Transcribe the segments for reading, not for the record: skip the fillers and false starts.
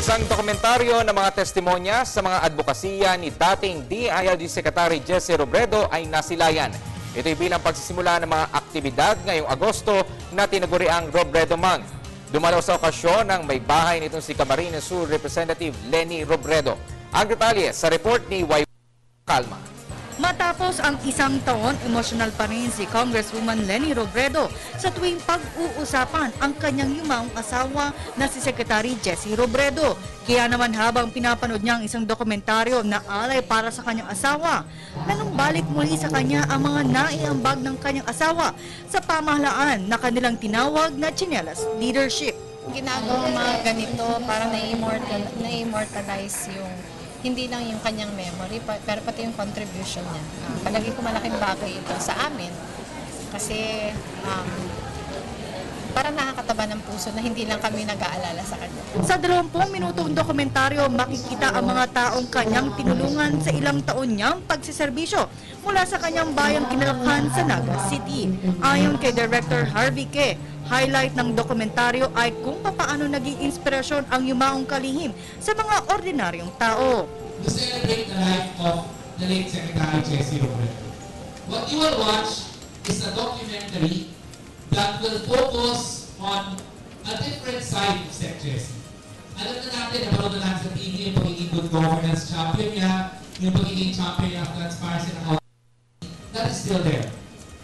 Isang dokumentaryo ng mga testimonya sa mga advokasya ni dating DILG Secretary Jesse Robredo ay nasilayan. Ito'y bilang pagsisimula ng mga aktibidad ngayong Agosto na tinaguriang Robredo Month. Dumalaw sa okasyon ng may bahay nitong si Camarines Sur Representative Leni Robredo. Ang detalye sa report ni Y. Calma. Matapos ang isang taon, emosyonal pa rin si Congresswoman Leni Robredo sa tuwing pag-uusapan ang kanyang yumaong asawa na si Secretary Jesse Robredo. Kaya naman habang pinapanood niya ang isang dokumentaryo na alay para sa kanyang asawa, nanumbalik muli sa kanya ang mga naiambag ng kanyang asawa sa pamahalaan na kanilang tinawag na Chinelas Leadership. Ginagawa mga ganito para na-immortalize yung hindi lang yung kanyang memory, pero pati yung contribution niya. Palagi ko malaking bagay ito sa amin kasi parang nakakataba ng puso na hindi lang kami nag-aalala sa kanya. Sa 20 minutong dokumentaryo, makikita ang mga taong kanyang tinulungan sa ilang taon niyang pagsiserbisyo mula sa kanyang bayang Kinalakhan sa Naga City. Ayon kay Director Harvey Ke, highlight ng dokumentaryo ay kung paano naging inspirasyon ang yumaong kalihim sa mga ordinaryong tao. To celebrate the life of the late Secretary Jesse Robredo. What you will watch is a documentary that will focus on a different side of Sec Jesse. Alam na natin, napanood na natin sa TV yung pagiging good governance champion niya, yung pagiging champion of transparency and all. That is still there.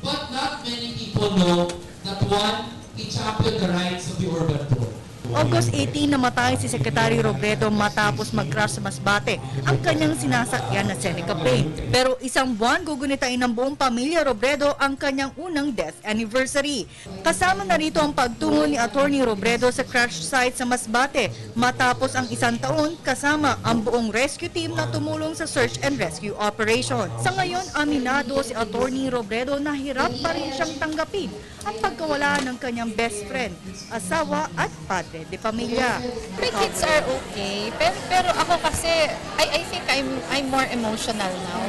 But not many people know that one, he championed the rights of the urban poor. August 18 namatay si Secretary Robredo matapos mag-crash sa Masbate ang kanyang sinasakyan na Seneca plane. Pero isang buwan gugunitain ng buong pamilya Robredo ang kanyang unang death anniversary. Kasama na rito ang pagtungo ni Attorney Robredo sa crash site sa Masbate matapos ang isang taon kasama ang buong rescue team na tumulong sa search and rescue operation. Sa ngayon, aminado si Attorney Robredo na hirap pa rin siyang tanggapin ang pagkawala ng kanyang best friend, asawa at padre de pamilya. My kids are okay, pero ako kasi, I think I'm more emotional now.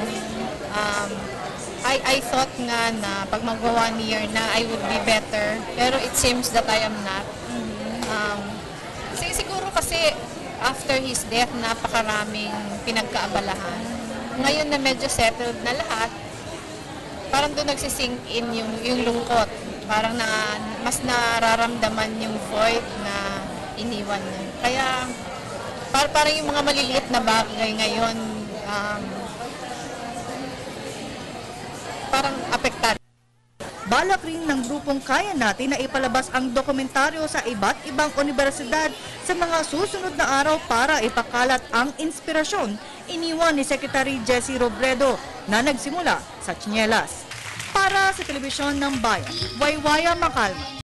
I thought nga na pag mag-1 year na I would be better, pero it seems that I am not. Siguro kasi after his death, napakaraming pinagkaabalahan. Ngayon na medyo settled na lahat, parang doon nagsisink in yung lungkot. Parang mas nararamdaman yung void na iniwan niya. Kaya parang yung mga maliliit na bagay ngayon, parang apektado. Balak rin ng grupong Kaya Natin na ipalabas ang dokumentaryo sa iba't ibang universidad sa mga susunod na araw para ipakalat ang inspirasyon iniwan ni Secretary Jesse Robredo na nagsimula sa Chinelas. Para sa Telebisyon ng Bayan, Waywaya Macalma.